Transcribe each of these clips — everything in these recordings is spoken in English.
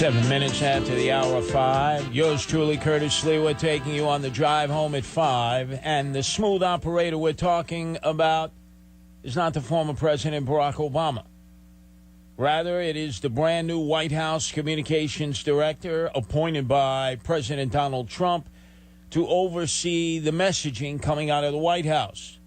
7 minutes after the hour of 5. Yours truly, Curtis Sliwa, taking you on the drive home at 5. And the smooth operator we're talking about is not the former President Barack Obama. Rather, it is the brand new White House Communications Director appointed by President Donald Trump to oversee the messaging coming out of the White House.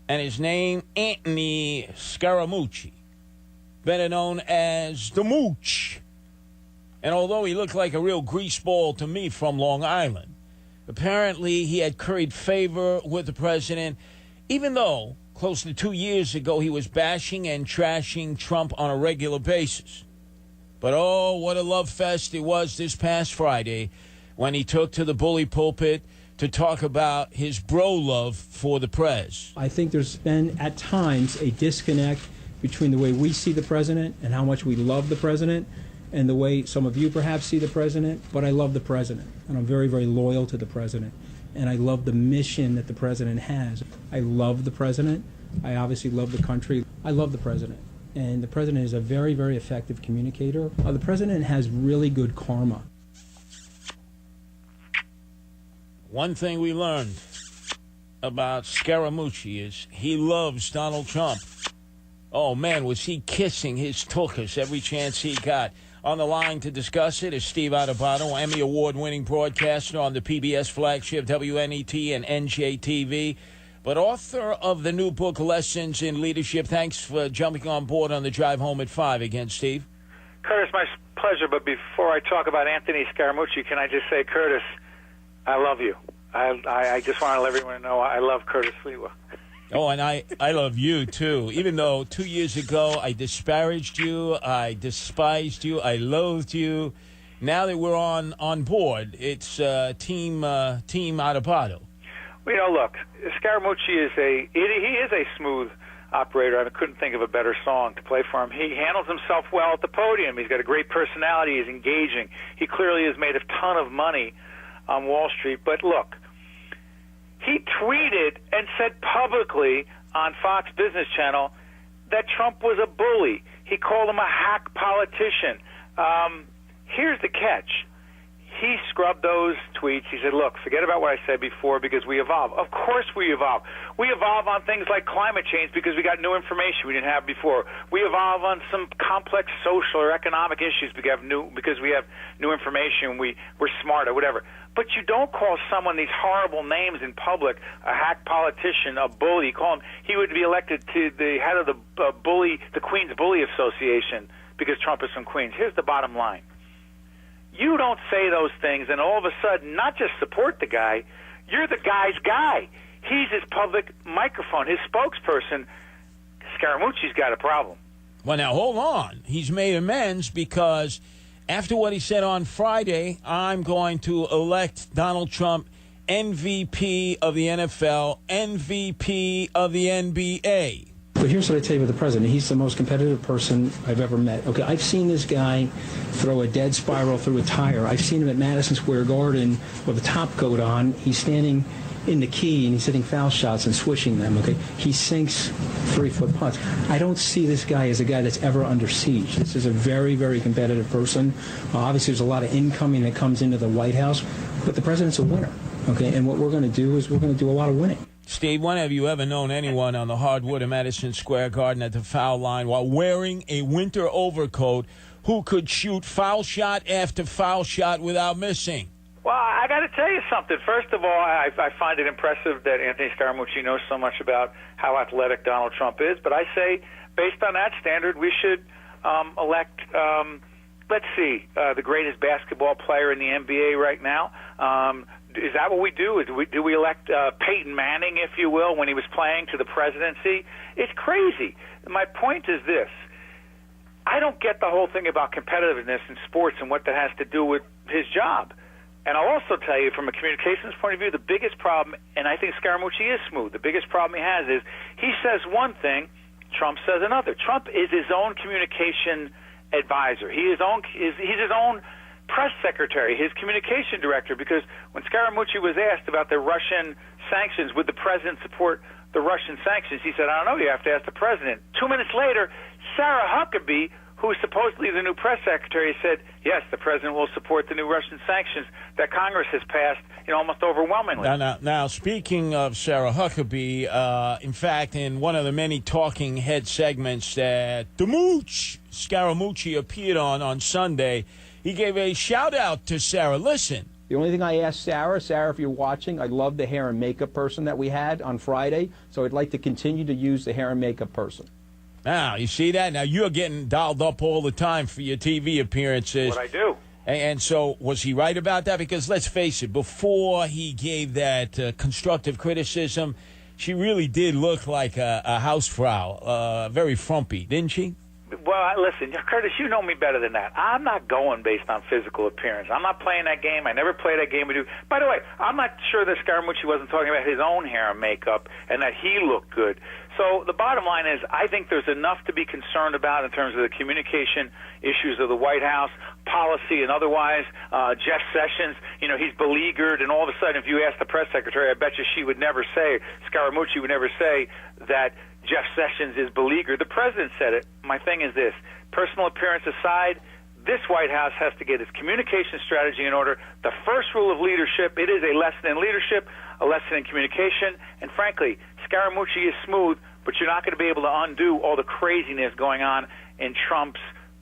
And his name, Anthony Scaramucci, better known as the Mooch. And although he looked like a real greaseball to me from Long Island, apparently he had curried favor with the president, even though close to 2 years ago he was bashing and trashing Trump on a regular basis. But oh, what a love fest it was this past Friday when he took to the bully pulpit to talk about his bro love for the prez. I think there's been at times a disconnect between the way we see the president and how much we love the president, and the way some of you perhaps see the president. But I love the president, and I'm very, very loyal to the president, and I love the mission that the president has. I love the president. I obviously love the country. I love the president, and the president is a very, very effective communicator. The president has really good karma. One thing we learned about Scaramucci is he loves Donald Trump. Oh, man, was he kissing his tuchus every chance he got. On the line to discuss it is Steve Adubato, Emmy Award-winning broadcaster on the PBS flagship WNET and NJTV, but author of the new book, Lessons in Leadership. Thanks for jumping on board on the drive home at 5 again, Steve. Curtis, my pleasure, but before I talk about Anthony Scaramucci, can I just say, Curtis, I love you. I just want to let everyone know I love Curtis Sliwa. Oh, and I love you, too. Even though 2 years ago I disparaged you, I despised you, I loathed you. Now that we're on board, it's Team Adubato. Well, look, Scaramucci is a smooth operator. I couldn't think of a better song to play for him. He handles himself well at the podium. He's got a great personality. He's engaging. He clearly has made a ton of money on Wall Street. But look, he tweeted and said publicly on Fox Business Channel that Trump was a bully. He called him a hack politician. Here's the catch. He scrubbed those tweets. He said, look, forget about what I said before because we evolve. Of course we evolve. We evolve on things like climate change because we got new information we didn't have before. We evolve on some complex social or economic issues because we have new information. We're smarter, whatever. But you don't call someone these horrible names in public, a hack politician, a bully. You call him, he would be elected to the head of the Queens Bully Association because Trump is from Queens. Here's the bottom line. You don't say those things and all of a sudden not just support the guy, you're the guy's guy. He's his public microphone, his spokesperson. Scaramucci's got a problem. Well, now, hold on. He's made amends because after what he said on Friday, I'm going to elect Donald Trump MVP of the NFL, MVP of the NBA. But here's what I tell you with the president. He's the most competitive person I've ever met. Okay, I've seen this guy throw a dead spiral through a tire. I've seen him at Madison Square Garden with a top coat on. He's standing in the key and he's hitting foul shots and swishing them. Okay, he sinks 3-foot putts. I don't see this guy as a guy that's ever under siege. This is a very, very competitive person. Obviously, there's a lot of incoming that comes into the White House, but the president's a winner. Okay, and what we're going to do is we're going to do a lot of winning. Steve, when have you ever known anyone on the hardwood of Madison Square Garden at the foul line while wearing a winter overcoat who could shoot foul shot after foul shot without missing? Well, I got to tell you something. First of all, I find it impressive that Anthony Scaramucci knows so much about how athletic Donald Trump is. But I say, based on that standard, we should elect, the greatest basketball player in the NBA right now. Is that what we do? Do we elect Peyton Manning, if you will, when he was playing to the presidency? It's crazy. My point is this. I don't get the whole thing about competitiveness in sports and what that has to do with his job. And I'll also tell you, from a communications point of view, the biggest problem, and I think Scaramucci is smooth, the biggest problem he has is he says one thing, Trump says another. Trump is his own communication advisor. He's his own press secretary, his communication director, because when Scaramucci was asked about the Russian sanctions, would the president support the Russian sanctions, he said, I don't know, you have to ask the president. 2 minutes later, Sarah Huckabee, who is supposedly the new press secretary, said, yes, the president will support the new Russian sanctions that Congress has passed, almost overwhelmingly. Now, speaking of Sarah Huckabee, in fact, in one of the many talking head segments that the Mooch Scaramucci appeared on Sunday, he gave a shout-out to Sarah. Listen. The only thing I asked Sarah, if you're watching, I love the hair and makeup person that we had on Friday, so I'd like to continue to use the hair and makeup person. Now, you see that? Now, you're getting dialed up all the time for your TV appearances. What I do. And so, was he right about that? Because let's face it, before he gave that constructive criticism, she really did look like a housefrau, very frumpy, didn't she? Well, listen, Curtis, you know me better than that. I'm not going based on physical appearance. I'm not playing that game. I never play that game with you. By the way, I'm not sure that Scaramucci wasn't talking about his own hair and makeup and that he looked good. So the bottom line is I think there's enough to be concerned about in terms of the communication issues of the White House, policy and otherwise. Jeff Sessions, he's beleaguered, and all of a sudden if you ask the press secretary, I bet you she would never say, Scaramucci would never say that Jeff Sessions is beleaguered. The president said it. My thing is this. Personal appearance aside, this White House has to get its communication strategy in order. The first rule of leadership, it is a lesson in leadership, a lesson in communication, and frankly, Scaramucci is smooth, but you're not going to be able to undo all the craziness going on in Trump's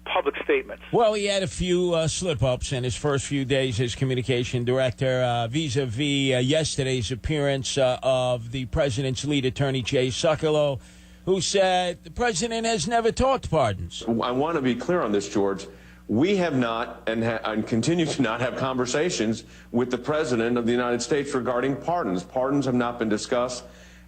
public statements. Well, he had a few slip-ups in his first few days as communication director vis-a-vis yesterday's appearance of the president's lead attorney, Jay Sekulow, who said the president has never talked pardons. I want to be clear on this, George. We have not and continue to not have conversations with the president of the United States regarding pardons. Pardons have not been discussed,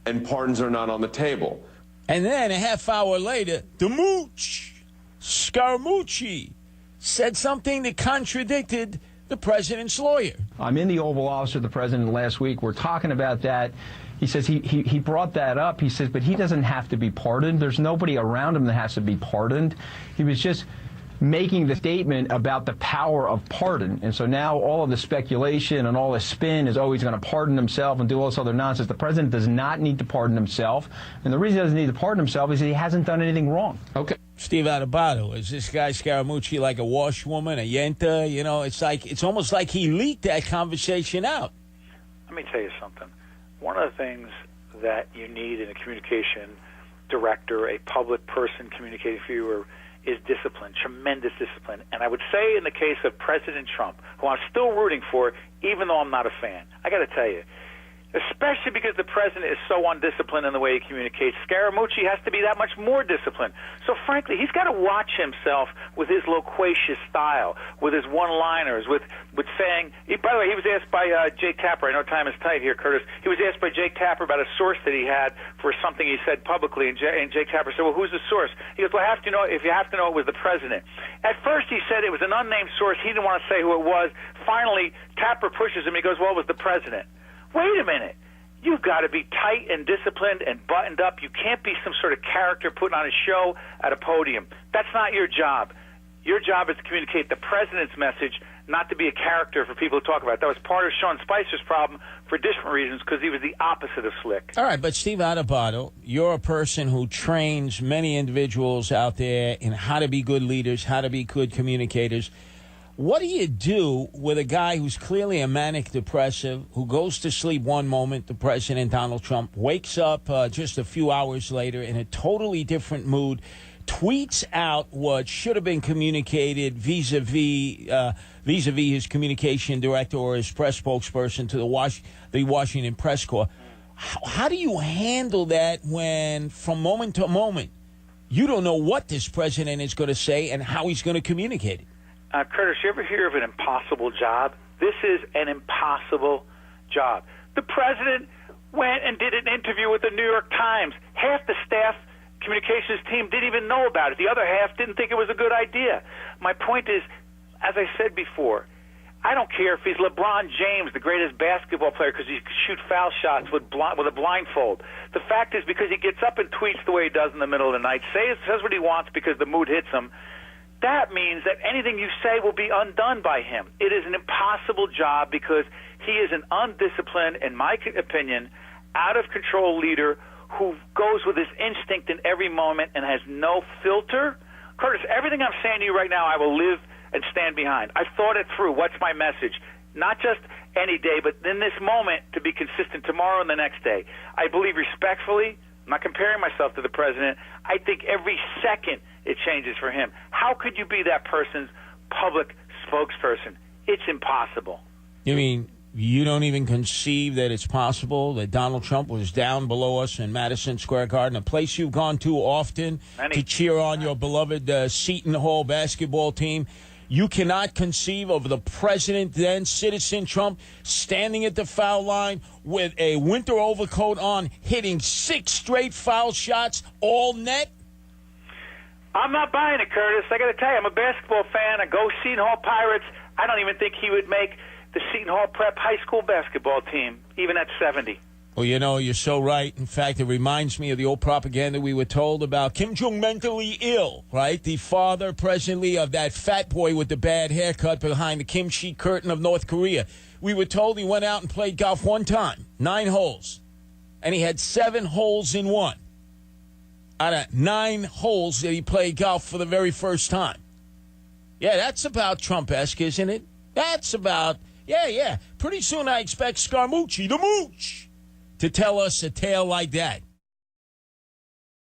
and pardons are not on the table. And then a half hour later, the Mooch Scaramucci said something that contradicted the president's lawyer. I'm in the Oval Office with the president last week. We're talking about that. He says he brought that up. He says, but he doesn't have to be pardoned. There's nobody around him that has to be pardoned. He was just making the statement about the power of pardon. And so now all of the speculation and all the spin is, he's going to pardon himself and do all this other nonsense. The president does not need to pardon himself. And the reason he doesn't need to pardon himself is he hasn't done anything wrong. Okay. Steve Adubato, is this guy Scaramucci like a washwoman, a yenta? It's almost like he leaked that conversation out. Let me tell you something. One of the things that you need in a communication director, a public person communicating for you, is discipline, tremendous discipline. And I would say in the case of President Trump, who I'm still rooting for, even though I'm not a fan, I got to tell you, especially because the president is so undisciplined in the way he communicates, Scaramucci has to be that much more disciplined. So frankly, he's got to watch himself with his loquacious style, with his one-liners, with saying, by the way, he was asked by Jake Tapper, I know time is tight here, Curtis, he was asked by Jake Tapper about a source that he had for something he said publicly, and Jake Tapper said, well, who's the source? He goes, well, if you have to know, it was the president. At first he said it was an unnamed source, he didn't want to say who it was. Finally, Tapper pushes him, he goes, well, it was the president. Wait a minute. You've got to be tight and disciplined and buttoned up. You can't be some sort of character putting on a show at a podium. That's not your job. Your job is to communicate the president's message, not to be a character for people to talk about. That was part of Sean Spicer's problem for different reasons because he was the opposite of slick. All right, but Steve Adubato, you're a person who trains many individuals out there in how to be good leaders, how to be good communicators. What do you do with a guy who's clearly a manic depressive, who goes to sleep one moment, the president, Donald Trump, wakes up just a few hours later in a totally different mood, tweets out what should have been communicated vis-a-vis his communication director or his press spokesperson to the Washington press corps? How do you handle that when, from moment to moment, you don't know what this president is going to say and how he's going to communicate it? Curtis, you ever hear of an impossible job? This is an impossible job. The president went and did an interview with the New York Times. Half the staff communications team didn't even know about it. The other half didn't think it was a good idea. My point is, as I said before, I don't care if he's LeBron James, the greatest basketball player, because he can shoot foul shots with a blindfold. The fact is, because he gets up and tweets the way he does in the middle of the night, says what he wants because the mood hits him, that means that anything you say will be undone by him. It is an impossible job because he is an undisciplined, in my opinion, out-of-control leader who goes with his instinct in every moment and has no filter, Curtis, everything I'm saying to you right now, I will live and stand behind. I've thought it through. What's my message? Not just any day, but in this moment to be consistent tomorrow and the next day. I believe respectfully, I'm not comparing myself to the president, I think every second it changes for him. How could you be that person's public spokesperson? It's impossible. You mean you don't even conceive that it's possible that Donald Trump was down below us in Madison Square Garden, a place you've gone to often to cheer on your beloved Seton Hall basketball team? You cannot conceive of the president, then Citizen Trump, standing at the foul line with a winter overcoat on, hitting 6 straight foul shots, all net? I'm not buying it, Curtis. I got to tell you, I'm a basketball fan. I go Seton Hall Pirates. I don't even think he would make the Seton Hall Prep high school basketball team, even at 70. Well, you know, you're so right. In fact, it reminds me of the old propaganda we were told about Kim Jong mentally ill, right? The father, presently, of that fat boy with the bad haircut behind the kimchi curtain of North Korea. We were told he went out and played golf one time, 9 holes, and he had 7 holes in one out of 9 holes that he played golf for the very first time. Yeah, that's about Trump-esque, isn't it? That's about, yeah. Pretty soon I expect Scaramucci, the mooch, to tell us a tale like that.